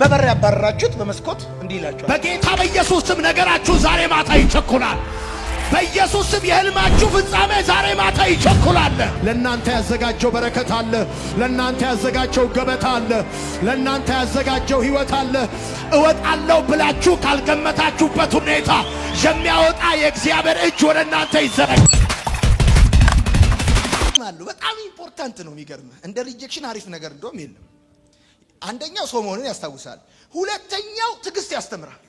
በበር ያባረራችሁት በመስኮት እንዲህ ይላችኋል። በጌታ በኢየሱስ ስም ነገራችሁ ዛሬ ማታ ይቸኩላል። በኢየሱስ ስም የህልማችሁ ፍጻሜ ዛሬ ማታ ይቸኩላል። ለእናንተ ያዘጋጀው በረከት አለ። ለእናንተ ያዘጋጀው ገበታ አለ። ለእናንተ ያዘጋጀው ህይወት አለ። እወጣለሁ ብላችሁ ካልገመታችሁበት ሁኔታ የሚያወጣ የእግዚአብሔር እጅ ወደ እናንተ ይዘረጋል። በጣም ኢምፖርታንት ነው። የሚገርምህ እንደ ሪጀክሽን አሪፍ ነገር እንደውም የለም። አንደኛው ሰው መሆንን ያስታውሳል። ሁለተኛው ትዕግስት ያስተምራል።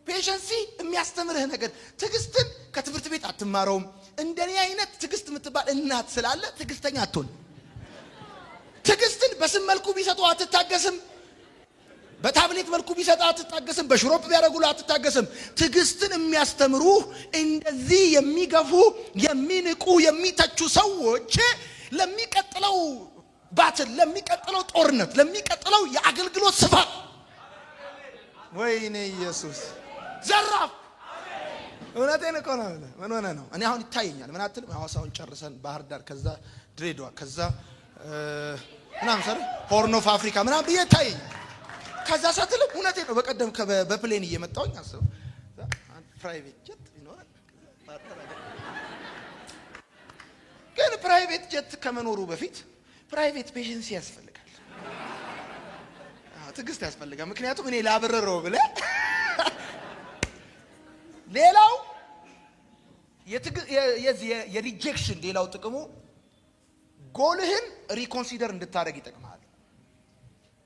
ፔሸንሲ የሚያስተምርህ ነገር ትዕግስትን ከትምህርት ቤት አትማረውም። እንደኔ አይነት ትዕግስት የምትባል እናት ስላለ ትዕግስተኛ አትሆን። ትዕግስትን በስም መልኩ ቢሰጠው አትታገስም። በታብሌት መልኩ ቢሰጠው አትታገስም። በሽሮፕ ቢያደርጉልህ አትታገስም። ትዕግስትን የሚያስተምሩ እንደዚህ የሚገፉ የሚንቁ የሚተቹ ሰዎች ለሚቀጥለው ባትል፣ ለሚቀጥለው ጦርነት፣ ለሚቀጥለው የአገልግሎት ስፋት ወይኔ ኢየሱስ ዘራፍ እውነቴን እኮ ነው። ምን ሆነ ነው? እኔ አሁን ይታየኛል። ምን አትልም? ሐዋሳውን ጨርሰን ባህር ዳር፣ ከዛ ድሬዳዋ፣ ከዛ ምናምን ሰር ሆርን ኦፍ አፍሪካ ምናምን ብዬ ይታየኛል። ከዛ ሳትልም እውነቴን ነው። በቀደም በፕሌን እየመጣሁኝ አስበው ፕራይቬት ጀት ይኖራል። ግን ፕራይቬት ጀት ከመኖሩ በፊት ፕራይቬት ፔሸንሲ ያስፈልጋል። ትዕግስት ያስፈልጋል። ምክንያቱም እኔ ላብረረው ብለ ሌላው የሪጀክሽን ሌላው ጥቅሙ ጎልህን ሪኮንሲደር እንድታደርግ ይጠቅማል።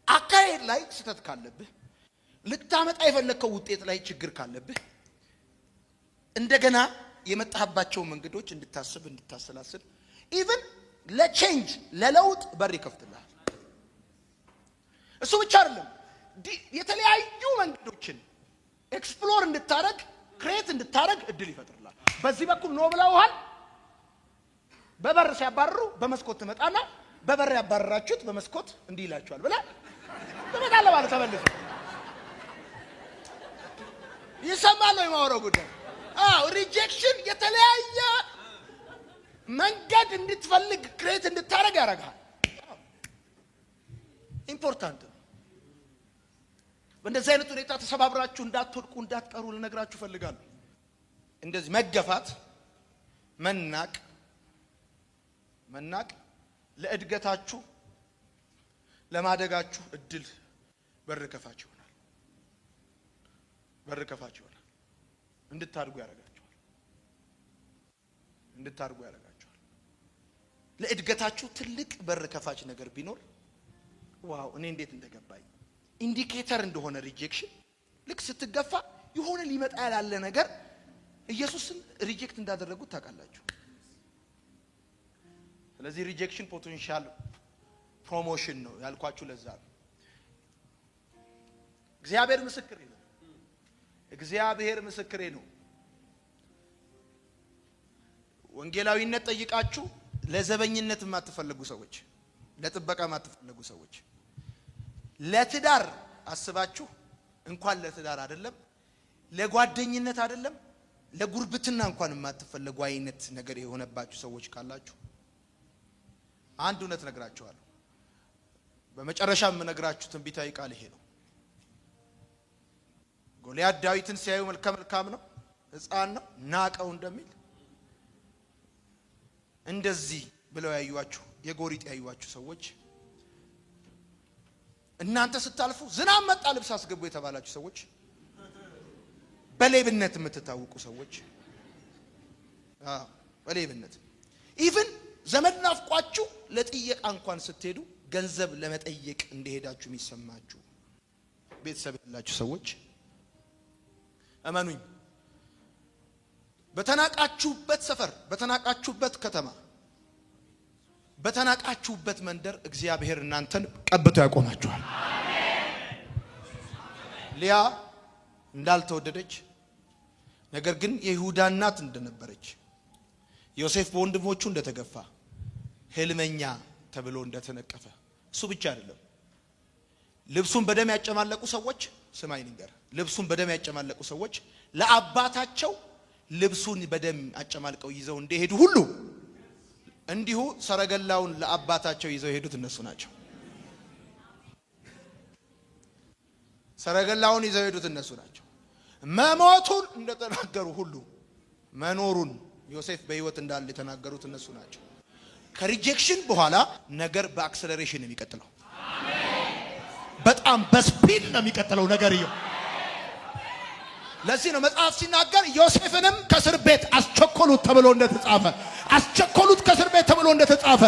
አካሄድ ላይ ስተት ካለብህ፣ ልታመጣ የፈለከው ውጤት ላይ ችግር ካለብህ እንደገና የመጣህባቸው መንገዶች እንድታስብ እንድታሰላስል ኢቭን ለቼንጅ ለለውጥ በር ይከፍትልሃል። እሱ ብቻ አይደለም፣ የተለያዩ መንገዶችን ኤክስፕሎር እንድታረግ ክሬት እንድታረግ እድል ይፈጥርልሃል። በዚህ በኩል ኖ ብለውሃል። በበር ሲያባርሩ በመስኮት ትመጣና በበር ያባረራችሁት በመስኮት እንዲህ ይላችኋል ብለህ ትመጣለህ ማለት ተመልሶ ይሰማል ነው የማወራው ጉዳይ። ሪጀክሽን የተለያየ መንገድ እንድትፈልግ ክሬት እንድታረግ ያረጋል። ኢምፖርታንት ነው። በእንደዚህ አይነት ሁኔታ ተሰባብራችሁ እንዳትወድቁ እንዳትቀሩ ልነግራችሁ ፈልጋለሁ። እንደዚህ መገፋት፣ መናቅ ለእድገታችሁ ለማደጋችሁ እድል በር ከፋች ይሆናል። እንድታድጉ ያረጋችኋል። ለእድገታችሁ ትልቅ በር ከፋች ነገር ቢኖር ዋው እኔ እንዴት እንደገባኝ ኢንዲኬተር እንደሆነ ሪጀክሽን ልክ ስትገፋ የሆነ ሊመጣ ያላለ ነገር ኢየሱስን ሪጀክት እንዳደረጉት ታውቃላችሁ። ስለዚህ ሪጀክሽን ፖቴንሻል ፕሮሞሽን ነው ያልኳችሁ ለዛ ነው። እግዚአብሔር ምስክሬ ነው። ወንጌላዊነት ጠይቃችሁ ለዘበኝነት የማትፈልጉ ሰዎች፣ ለጥበቃ የማትፈልጉ ሰዎች፣ ለትዳር አስባችሁ እንኳን ለትዳር አይደለም ለጓደኝነት አይደለም ለጉርብትና እንኳን የማትፈልጉ አይነት ነገር የሆነባችሁ ሰዎች ካላችሁ አንድ እውነት ነግራችኋለሁ። በመጨረሻም የምነግራችሁ ትንቢታዊ ቃል ይሄ ነው። ጎልያድ ዳዊትን ሲያዩ መልካም ነው፣ ሕፃን ነው፣ ናቀው እንደሚል እንደዚህ ብለው ያዩዋችሁ የጎሪጥ ያዩዋችሁ ሰዎች፣ እናንተ ስታልፉ ዝናብ መጣ ልብስ አስገቡ የተባላችሁ ሰዎች፣ በሌብነት የምትታወቁ ሰዎች፣ በሌብነት ኢቭን ዘመድ ናፍቋችሁ ለጥየቃ እንኳን ስትሄዱ ገንዘብ ለመጠየቅ እንደሄዳችሁ የሚሰማችሁ ቤተሰብ ያላችሁ ሰዎች እመኑኝ፣ በተናቃችሁበት ሰፈር፣ በተናቃችሁበት ከተማ፣ በተናቃችሁበት መንደር እግዚአብሔር እናንተን ቀብቶ ያቆማችኋል። ሊያ እንዳልተወደደች ነገር ግን የይሁዳ እናት እንደነበረች፣ ዮሴፍ በወንድሞቹ እንደተገፋ፣ ህልመኛ ተብሎ እንደተነቀፈ፣ እሱ ብቻ አይደለም ልብሱን በደም ያጨማለቁ ሰዎች፣ ስማኝ ንገር፣ ልብሱን በደም ያጨማለቁ ሰዎች ለአባታቸው ልብሱን በደም አጨማልቀው ይዘው እንደሄዱ ሁሉ እንዲሁ ሰረገላውን ለአባታቸው ይዘው ሄዱት እነሱ ናቸው። ሰረገላውን ይዘው ሄዱት እነሱ ናቸው። መሞቱን እንደተናገሩ ሁሉ መኖሩን ዮሴፍ በህይወት እንዳለ የተናገሩት እነሱ ናቸው። ከሪጀክሽን በኋላ ነገር በአክሰለሬሽን ነው የሚቀጥለው። በጣም በስፒድ ነው የሚቀጥለው ነገር ይሄ። ለዚህ ነው መጽሐፍ ሲናገር ዮሴፍንም ከእስር ቤት አስቸኮሉት ተብሎ እንደተጻፈ፣ አስቸኮሉት ከእስር ቤት ተብሎ እንደተጻፈ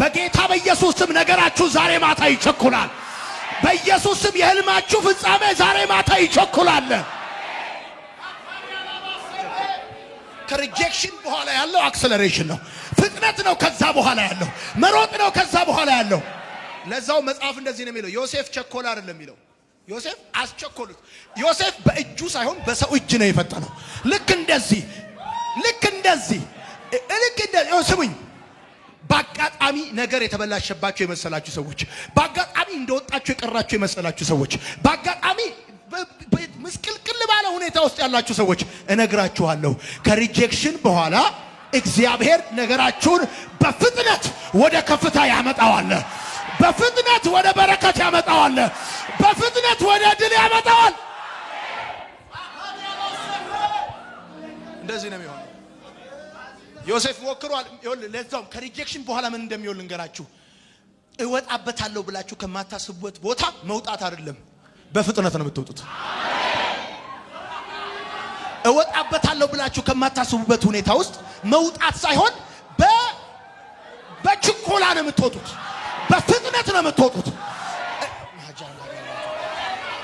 በጌታ በኢየሱስ ስም ነገራችሁ ዛሬ ማታ ይቸኩላል። በኢየሱስ ስም የህልማችሁ ፍጻሜ ዛሬ ማታ ይቸኩላል። ከሪጀክሽን በኋላ ያለው አክሰለሬሽን ነው፣ ፍጥነት ነው። ከዛ በኋላ ያለው መሮጥ ነው። ከዛ በኋላ ያለው ለዛው መጽሐፍ እንደዚህ ነው የሚለው። ዮሴፍ ቸኮል አይደለም የሚለው፣ ዮሴፍ አስቸኮሉት። ዮሴፍ በእጁ ሳይሆን በሰው እጅ ነው የፈጠነው። ልክ እንደዚህ ስሙኝ። በአጋጣሚ ነገር የተበላሸባቸው የመሰላችሁ ሰዎች፣ በአጋጣሚ እንደወጣችሁ የቀራችሁ የመሰላችሁ ሰዎች፣ በአጋጣሚ ምስቅልቅል ባለ ሁኔታ ውስጥ ያላችሁ ሰዎች እነግራችኋለሁ፣ ከሪጀክሽን በኋላ እግዚአብሔር ነገራችሁን በፍጥነት ወደ ከፍታ ያመጣዋል። በፍጥነት ወደ በረከት ያመጣዋል። በፍጥነት ወደ ድል ያመጣዋል። እንደዚህ ነው የሚሆነው። ዮሴፍ ሞክሯል። ለዛውም ከሪጀክሽን በኋላ ምን እንደሚሆን ልንገራችሁ። እወጣበታለሁ ብላችሁ ከማታስቡበት ቦታ መውጣት አይደለም፣ በፍጥነት ነው የምትወጡት። እወጣበታለሁ ብላችሁ ከማታስቡበት ሁኔታ ውስጥ መውጣት ሳይሆን በችኮላ ነው የምትወጡት፣ በፍጥነት ነው የምትወጡት።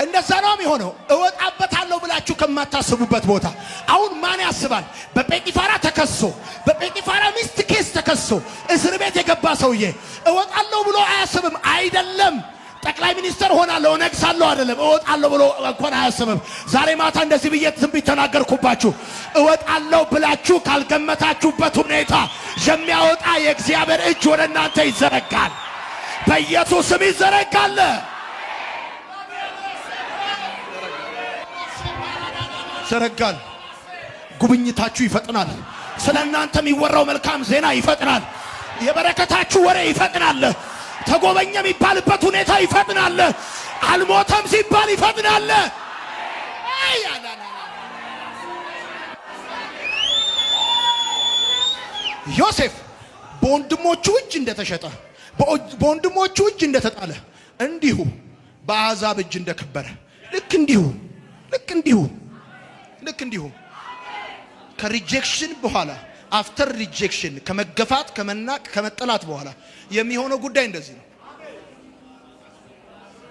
እንደዛ ነው የሚሆነው። እወጣበታለሁ ብላችሁ ከማታስቡበት ቦታ አሁን ማን ያስባል? በጴጢፋራ ተከሶ በጴጢፋራ ሚስት ኬስ ተከሶ እስር ቤት የገባ ሰውዬ እወጣለሁ ብሎ አያስብም። አይደለም ጠቅላይ ሚኒስትር ሆናለሁ ነግሳለሁ አይደለም፣ እወጣለሁ ብሎ እንኳን አያስብም። ዛሬ ማታ እንደዚህ ብዬ ትንቢት ተናገርኩባችሁ። እወጣለሁ ብላችሁ ካልገመታችሁበት ሁኔታ የሚያወጣ የእግዚአብሔር እጅ ወደ እናንተ ይዘረጋል። በኢየሱስ ስም ይዘረጋል። ይዘረጋል። ጉብኝታችሁ ይፈጥናል። ስለ እናንተ የሚወራው መልካም ዜና ይፈጥናል። የበረከታችሁ ወሬ ይፈጥናል። ተጎበኘ የሚባልበት ሁኔታ ይፈጥናል። አልሞተም ሲባል ይፈጥናል። ዮሴፍ በወንድሞቹ እጅ እንደተሸጠ፣ በወንድሞቹ እጅ እንደተጣለ፣ እንዲሁ በአሕዛብ እጅ እንደከበረ ልክ እንዲሁ ከሪጀክሽን በኋላ አፍተር ሪጀክሽን ከመገፋት ከመናቅ ከመጠላት በኋላ የሚሆነው ጉዳይ እንደዚህ ነው።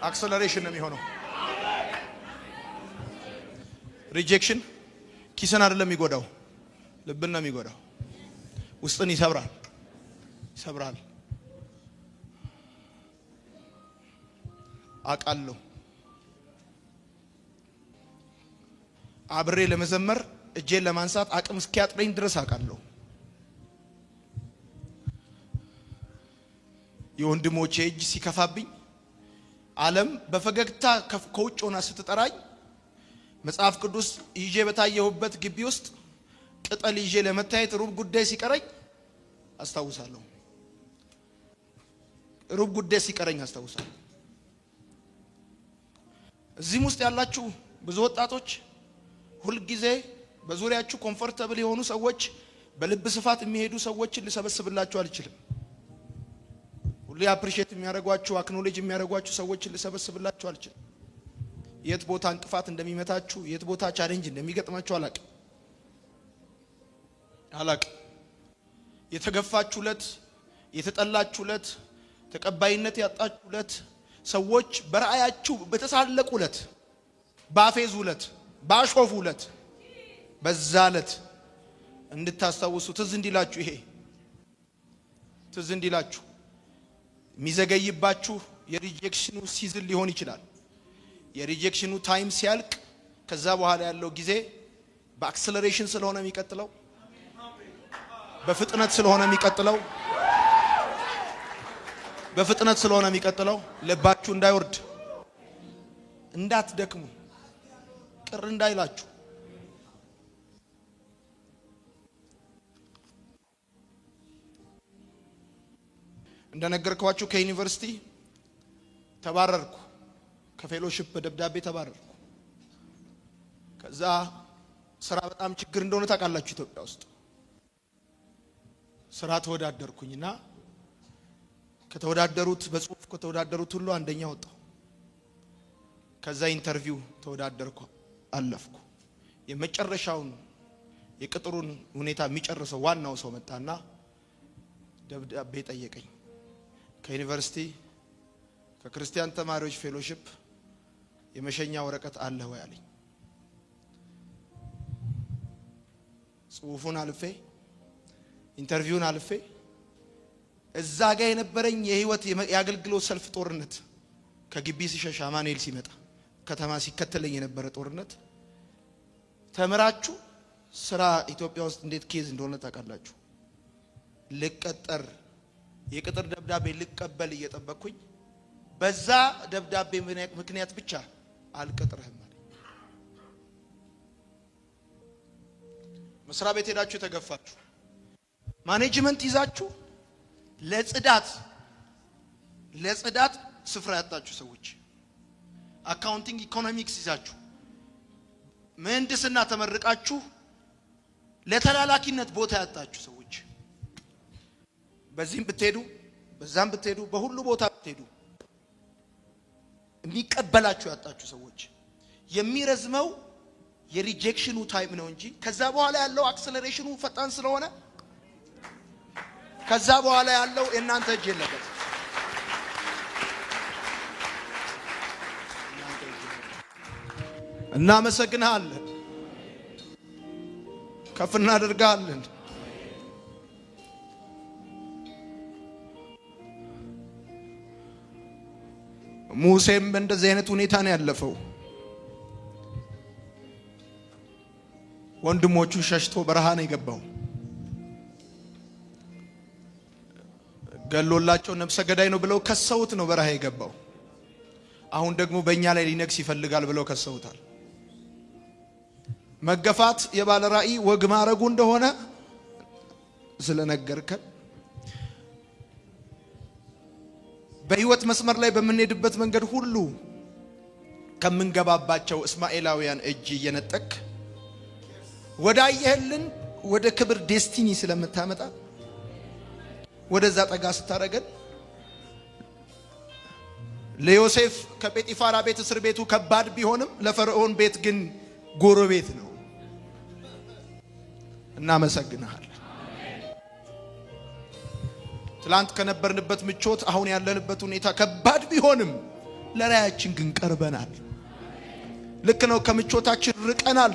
አክሰለሬሽን ነው የሚሆነው። ሪጀክሽን ኪስን አይደለም የሚጎዳው፣ ልብን ነው የሚጎዳው። ውስጥን ይሰብራል። አውቃለሁ። አብሬ ለመዘመር እጄን ለማንሳት አቅም እስኪያጥረኝ ድረስ አውቃለሁ። የወንድሞቼ እጅ ሲከፋብኝ፣ ዓለም በፈገግታ ከውጭ ሆና ስትጠራኝ፣ መጽሐፍ ቅዱስ ይዤ በታየሁበት ግቢ ውስጥ ቅጠል ይዤ ለመታየት ሩብ ጉዳይ ሲቀረኝ አስታውሳለሁ። እዚህም ውስጥ ያላችሁ ብዙ ወጣቶች ሁልጊዜ በዙሪያችሁ ኮምፎርታብል የሆኑ ሰዎች፣ በልብ ስፋት የሚሄዱ ሰዎችን ልሰበስብላችሁ አልችልም። ሁሉ አፕሪሺየት የሚያደርጓችሁ አክኖሌጅ የሚያደርጓችሁ ሰዎችን ልሰበስብላችሁ አልችልም። የት ቦታ እንቅፋት እንደሚመታችሁ፣ የት ቦታ ቻሌንጅ እንደሚገጥማችሁ አላቅም። የተገፋችሁለት፣ የተጠላችሁለት፣ ተቀባይነት ያጣችሁለት ሰዎች በራእያችሁ በተሳለቁለት፣ ባፌዙለት፣ ባሾፉለት በዛለት እንድታስታውሱ ትዝ እንዲላችሁ የሚዘገይባችሁ የሪጀክሽኑ ሲዝን ሊሆን ይችላል። የሪጀክሽኑ ታይም ሲያልቅ ከዛ በኋላ ያለው ጊዜ በአክሰለሬሽን ስለሆነ የሚቀጥለው፣ በፍጥነት ስለሆነ የሚቀጥለው ልባችሁ እንዳይወርድ፣ እንዳትደክሙ፣ ቅር እንዳይላችሁ እንደነገርኳችሁ ከዩኒቨርሲቲ ተባረርኩ። ከፌሎሺፕ በደብዳቤ ተባረርኩ። ከዛ ስራ በጣም ችግር እንደሆነ ታውቃላችሁ ኢትዮጵያ ውስጥ። ስራ ተወዳደርኩኝና ከተወዳደሩት በጽሁፍ ከተወዳደሩት ሁሉ አንደኛ ወጣሁ። ከዛ ኢንተርቪው ተወዳደርኩ፣ አለፍኩ። የመጨረሻውን የቅጥሩን ሁኔታ የሚጨርሰው ዋናው ሰው መጣና ደብዳቤ ጠየቀኝ። ከዩኒቨርሲቲ ከክርስቲያን ተማሪዎች ፌሎሺፕ የመሸኛ ወረቀት አለ ወይ አለኝ። ጽሁፉን አልፌ ኢንተርቪውን አልፌ እዛ ጋር የነበረኝ የህይወት የአገልግሎት ሰልፍ ጦርነት ከግቢ ሲሸሽ አማኑኤል ሲመጣ ከተማ ሲከተለኝ የነበረ ጦርነት ተምራችሁ ስራ ኢትዮጵያ ውስጥ እንዴት ኬዝ እንደሆነ ታውቃላችሁ። ልቀጠር የቅጥር ደብዳቤ ልቀበል እየጠበቅኩኝ በዛ ደብዳቤ ምክንያት ብቻ አልቀጥርህም አለ። መስሪያ ቤት ሄዳችሁ የተገፋችሁ ማኔጅመንት ይዛችሁ ለጽዳት ስፍራ ያጣችሁ ሰዎች፣ አካውንቲንግ ኢኮኖሚክስ ይዛችሁ ምህንድስና ተመርቃችሁ ለተላላኪነት ቦታ ያጣችሁ ሰዎች፣ በዚህም ብትሄዱ በዛም ብትሄዱ በሁሉ ቦታ ብትሄዱ የሚቀበላችሁ ያጣችሁ ሰዎች፣ የሚረዝመው የሪጀክሽኑ ታይም ነው እንጂ ከዛ በኋላ ያለው አክሰለሬሽኑ ፈጣን ስለሆነ ከዛ በኋላ ያለው የእናንተ እጅ የለበት። እናመሰግናለን፣ ከፍ እናደርጋለን። ሙሴም በእንደዚህ አይነት ሁኔታ ነው ያለፈው። ወንድሞቹ ሸሽቶ በረሃ ነው የገባው። ገሎላቸው ነፍሰ ገዳይ ነው ብለው ከሰውት ነው በረሃ የገባው። አሁን ደግሞ በእኛ ላይ ሊነግስ ይፈልጋል ብለው ከሰውታል። መገፋት የባለ ራእይ ወግ ማረጉ እንደሆነ ስለነገርከን በህይወት መስመር ላይ በምንሄድበት መንገድ ሁሉ ከምንገባባቸው እስማኤላውያን እጅ እየነጠቅ ወዳየህልን ወደ ክብር ዴስቲኒ ስለምታመጣ ወደዛ ጠጋ ስታረገን ለዮሴፍ ከጴጢፋራ ቤት እስር ቤቱ ከባድ ቢሆንም ለፈርዖን ቤት ግን ጎረቤት ነው። እናመሰግናለን። ትላንት ከነበርንበት ምቾት አሁን ያለንበት ሁኔታ ከባድ ቢሆንም ለራያችን ግን ቀርበናል። ልክ ነው። ከምቾታችን ርቀናል፣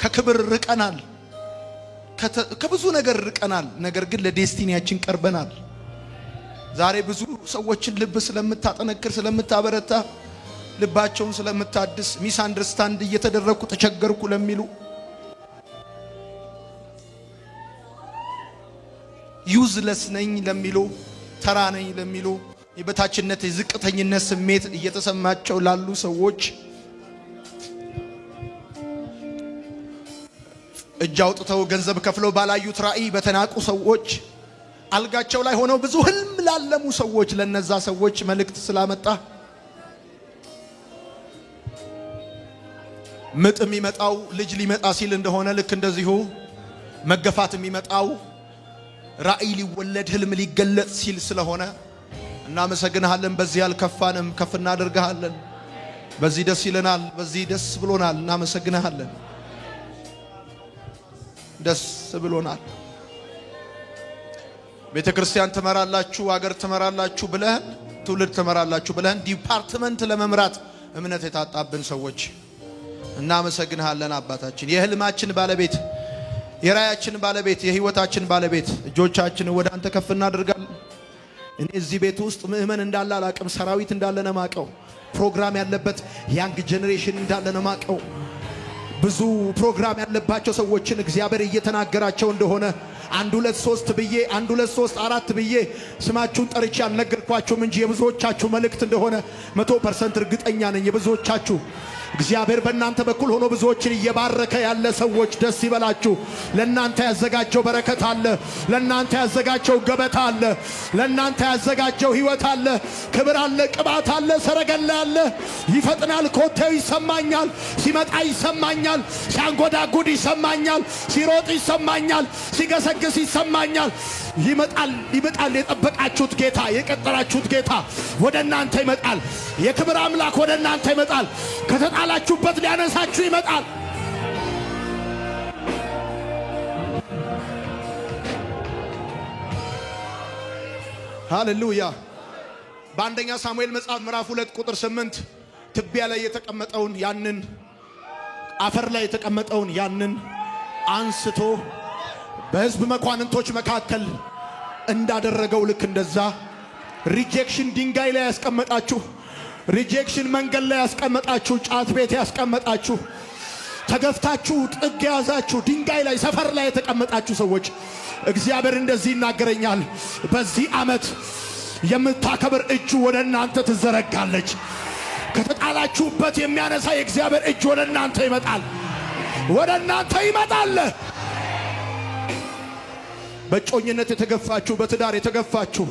ከክብር ርቀናል፣ ከብዙ ነገር ርቀናል። ነገር ግን ለዴስቲኒያችን ቀርበናል። ዛሬ ብዙ ሰዎችን ልብ ስለምታጠነክር ስለምታበረታ ልባቸውን ስለምታድስ ሚስ አንደርስታንድ እየተደረኩ ተቸገርኩ ለሚሉ ዩዝለስ ነኝ ለሚሉ ተራ ነኝ ለሚሉ የበታችነት የዝቅተኝነት ስሜት እየተሰማቸው ላሉ ሰዎች እጅ አውጥተው ገንዘብ ከፍለው ባላዩት ራእይ በተናቁ ሰዎች አልጋቸው ላይ ሆነው ብዙ ህልም ላለሙ ሰዎች ለነዛ ሰዎች መልእክት ስላመጣ ምጥ የሚመጣው ልጅ ሊመጣ ሲል እንደሆነ ልክ እንደዚሁ መገፋት የሚመጣው ራእይ ሊወለድ ህልም ሊገለጽ ሲል ስለሆነ እናመሰግንሃለን። በዚህ አልከፋንም፣ ከፍ እናደርግሃለን። በዚህ ደስ ይለናል፣ በዚህ ደስ ብሎናል። እናመሰግንሃለን፣ ደስ ብሎናል። ቤተ ክርስቲያን ትመራላችሁ፣ አገር ትመራላችሁ ብለህን ትውልድ ትመራላችሁ ብለህን ዲፓርትመንት ለመምራት እምነት የታጣብን ሰዎች እናመሰግንሃለን። አባታችን፣ የህልማችን ባለቤት፣ የራያችን ባለቤት፣ የህይወታችን ባለቤት እጆቻችንን ወደ አንተ ከፍ እናደርጋለን። እኔ እዚህ ቤት ውስጥ ምእመን እንዳለ አላቅም፣ ሰራዊት እንዳለ ነው ማቀው፣ ፕሮግራም ያለበት ያንግ ጄኔሬሽን እንዳለ ነው ማቀው። ብዙ ፕሮግራም ያለባቸው ሰዎችን እግዚአብሔር እየተናገራቸው እንደሆነ 1 2 3 ብዬ 1 2 3 4 ብዬ ስማችሁን ጠርቼ አልነገርኳችሁም እንጂ የብዙዎቻችሁ መልእክት እንደሆነ 100% እርግጠኛ ነኝ። የብዙዎቻችሁ እግዚአብሔር በእናንተ በኩል ሆኖ ብዙዎችን እየባረከ ያለ ሰዎች ደስ ይበላችሁ። ለእናንተ ያዘጋጀው በረከት አለ። ለእናንተ ያዘጋጀው ገበታ አለ። ለእናንተ ያዘጋጀው ሕይወት አለ። ክብር አለ። ቅባት አለ። ሰረገላ አለ። ይፈጥናል። ኮቴው ይሰማኛል። ሲመጣ ይሰማኛል። ሲያንጎዳጉድ ይሰማኛል። ሲሮጥ ይሰማኛል። ሲገሰግስ ይሰማኛል። ይመጣል። የጠበቃችሁት ጌታ፣ የቀጠራችሁት ጌታ ወደ እናንተ ይመጣል። የክብር አምላክ ወደ እናንተ ይመጣል። ከተጣላችሁበት ሊያነሳችሁ ይመጣል። ሃሌሉያ። በአንደኛ ሳሙኤል መጽሐፍ ምዕራፍ 2 ቁጥር 8 ትቢያ ላይ የተቀመጠውን ያንን አፈር ላይ የተቀመጠውን ያንን አንስቶ በሕዝብ መኳንንቶች መካከል እንዳደረገው ልክ እንደዛ ሪጀክሽን ድንጋይ ላይ ያስቀመጣችሁ፣ ሪጀክሽን መንገድ ላይ ያስቀመጣችሁ፣ ጫት ቤት ያስቀመጣችሁ፣ ተገፍታችሁ ጥግ ያዛችሁ፣ ድንጋይ ላይ ሰፈር ላይ የተቀመጣችሁ ሰዎች እግዚአብሔር እንደዚህ ይናገረኛል። በዚህ ዓመት የምታከብር እጁ ወደ እናንተ ትዘረጋለች። ከተጣላችሁበት የሚያነሳ የእግዚአብሔር እጅ ወደ እናንተ ይመጣል። ወደ እናንተ ይመጣል። በጮኝነት የተገፋችሁ፣ በትዳር የተገፋችሁ፣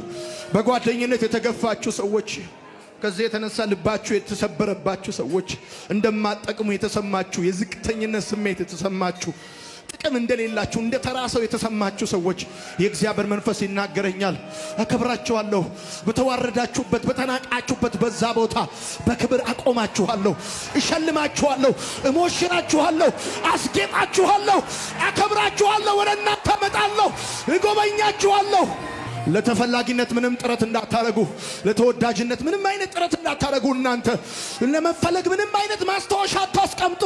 በጓደኝነት የተገፋችሁ ሰዎች፣ ከዚህ የተነሳ ልባችሁ የተሰበረባችሁ ሰዎች፣ እንደማጠቅሙ የተሰማችሁ፣ የዝቅተኝነት ስሜት የተሰማችሁ፣ ጥቅም እንደሌላችሁ እንደ ተራ ሰው የተሰማችሁ ሰዎች የእግዚአብሔር መንፈስ ይናገረኛል። አከብራችኋለሁ። በተዋረዳችሁበት በተናቃችሁበት በዛ ቦታ በክብር አቆማችኋለሁ፣ እሸልማችኋለሁ፣ እሞሽራችኋለሁ፣ አስጌጣችኋለሁ፣ አከብራችኋለሁ። ወደ እናንተ እመጣለሁ፣ እጎበኛችኋለሁ። ለተፈላጊነት ምንም ጥረት እንዳታረጉ፣ ለተወዳጅነት ምንም አይነት ጥረት እንዳታረጉ፣ እናንተ ለመፈለግ ምንም አይነት ማስታወሻ አታስቀምጡ፣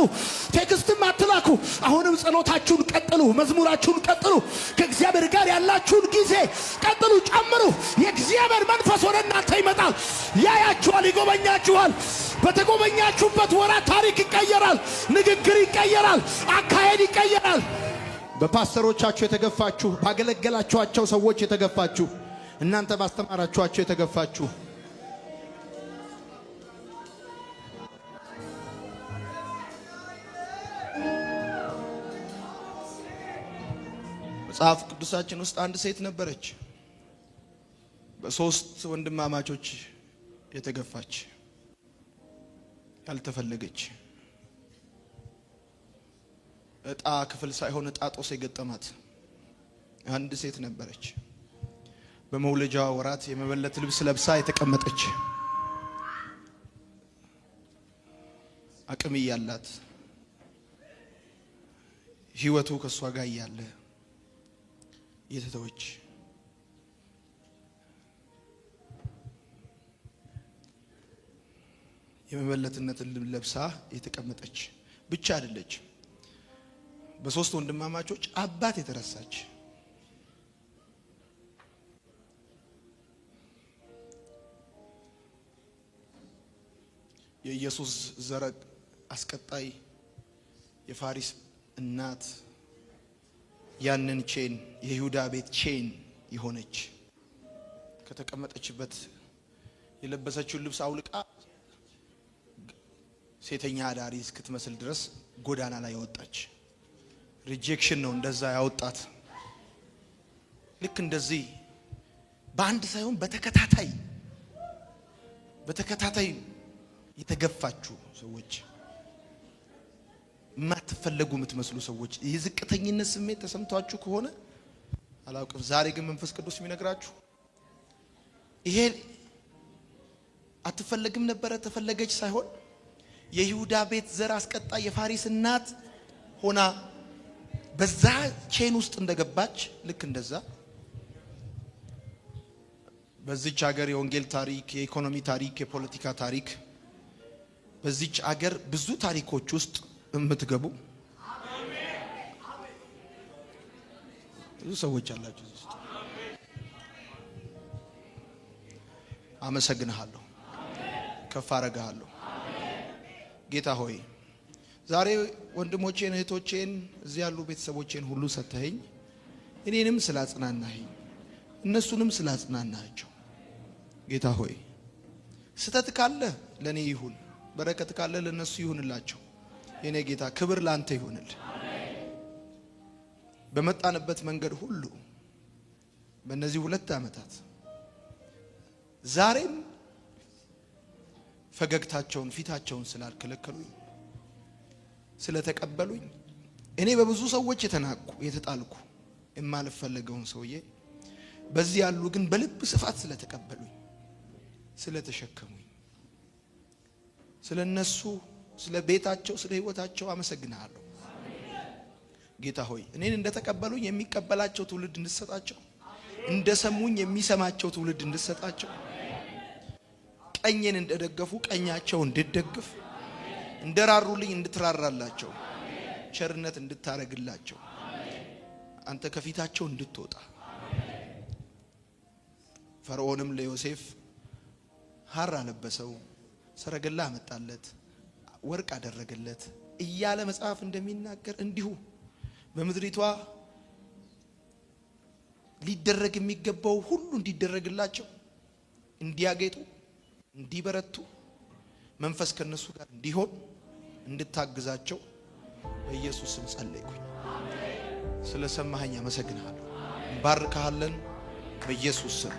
ቴክስትም አትላኩ። አሁንም ጸሎታችሁን ቀጥሉ፣ መዝሙራችሁን ቀጥሉ፣ ከእግዚአብሔር ጋር ያላችሁን ጊዜ ቀጥሉ፣ ጨምሩ። የእግዚአብሔር መንፈስ ወደ እናንተ ይመጣል፣ ያያችኋል፣ ይጎበኛችኋል። በተጎበኛችሁበት ወራት ታሪክ ይቀየራል፣ ንግግር ይቀየራል፣ አካሄድ ይቀየራል። በፓስተሮቻችሁ የተገፋችሁ፣ ባገለገላችኋቸው ሰዎች የተገፋችሁ፣ እናንተ ባስተማራችኋቸው የተገፋችሁ፣ መጽሐፍ ቅዱሳችን ውስጥ አንድ ሴት ነበረች፣ በሶስት ወንድማማቾች የተገፋች፣ ያልተፈለገች፣ እጣ ክፍል ሳይሆን እጣ ጦስ የገጠማት አንድ ሴት ነበረች። በመውለጃ ወራት የመበለት ልብስ ለብሳ የተቀመጠች፣ አቅም ያላት፣ ሕይወቱ ከሷ ጋር ያለ የተተወች፣ የመበለትነትን ልብስ ለብሳ የተቀመጠች ብቻ አይደለች፣ በሶስት ወንድማማቾች አባት የተረሳች፣ የኢየሱስ ዘር አስቀጣይ የፋሪስ እናት ያንን ቼን የይሁዳ ቤት ቼን የሆነች ከተቀመጠችበት የለበሰችውን ልብስ አውልቃ ሴተኛ አዳሪ እስክትመስል ድረስ ጎዳና ላይ ወጣች። ሪጀክሽን ነው እንደዛ ያወጣት። ልክ እንደዚህ በአንድ ሳይሆን በተከታታይ የተገፋችሁ ሰዎች፣ የማትፈለጉ የምትመስሉ ሰዎች፣ የዝቅተኝነት ስሜት ተሰምቷችሁ ከሆነ አላውቅም። ዛሬ ግን መንፈስ ቅዱስ የሚነግራችሁ ይሄ አትፈለግም ነበረ ተፈለገች ሳይሆን የይሁዳ ቤት ዘር አስቀጣይ የፋሪስ እናት ሆና በዛ ቼን ውስጥ እንደገባች ልክ እንደዛ በዚች ሀገር የወንጌል ታሪክ፣ የኢኮኖሚ ታሪክ፣ የፖለቲካ ታሪክ፣ በዚች ሀገር ብዙ ታሪኮች ውስጥ የምትገቡ ብዙ ሰዎች አላችሁ። አመሰግንሃለሁ፣ ከፍ አረጋለሁ። ጌታ ሆይ ዛሬ ወንድሞቼን እህቶቼን እዚህ ያሉ ቤተሰቦቼን ሁሉ ሰተኸኝ እኔንም ስላጽናናኸኝ እነሱንም ስላጽናናቸው ጌታ ሆይ ስተት ካለ ለኔ ይሁን፣ በረከት ካለ ለነሱ ይሁንላቸው። የኔ ጌታ ክብር ላንተ ይሁንል። በመጣንበት መንገድ ሁሉ በእነዚህ 2 ዓመታት ዛሬም ፈገግታቸውን ፊታቸውን ስላልከለከሉኝ ስለተቀበሉኝ እኔ በብዙ ሰዎች የተናቁ የተጣልኩ የማልፈልገውን ሰውዬ በዚህ ያሉ ግን በልብ ስፋት ስለተቀበሉኝ ስለተሸከሙኝ ስለነሱ ስለ ቤታቸው ስለ ህይወታቸው አመሰግናለሁ። ጌታ ሆይ እኔን እንደተቀበሉኝ የሚቀበላቸው ትውልድ እንድሰጣቸው፣ እንደሰሙኝ የሚሰማቸው ትውልድ እንድሰጣቸው፣ ቀኝን እንደደገፉ ቀኛቸው እንድደግፍ፣ እንደራሩልኝ እንድትራራላቸው፣ ቸርነት እንድታረግላቸው፣ አንተ ከፊታቸው እንድትወጣ። ፈርዖንም ለዮሴፍ ሐር አለበሰው፣ ሰረገላ አመጣለት፣ ወርቅ አደረገለት እያለ መጽሐፍ እንደሚናገር እንዲሁ በምድሪቷ ሊደረግ የሚገባው ሁሉ እንዲደረግላቸው፣ እንዲያጌጡ፣ እንዲበረቱ፣ መንፈስ ከነሱ ጋር እንዲሆን እንድታግዛቸው በኢየሱስ ስም ጸለይኩኝ። ስለሰማኸኝ አመሰግናለሁ። እንባርካለን በኢየሱስ ስም።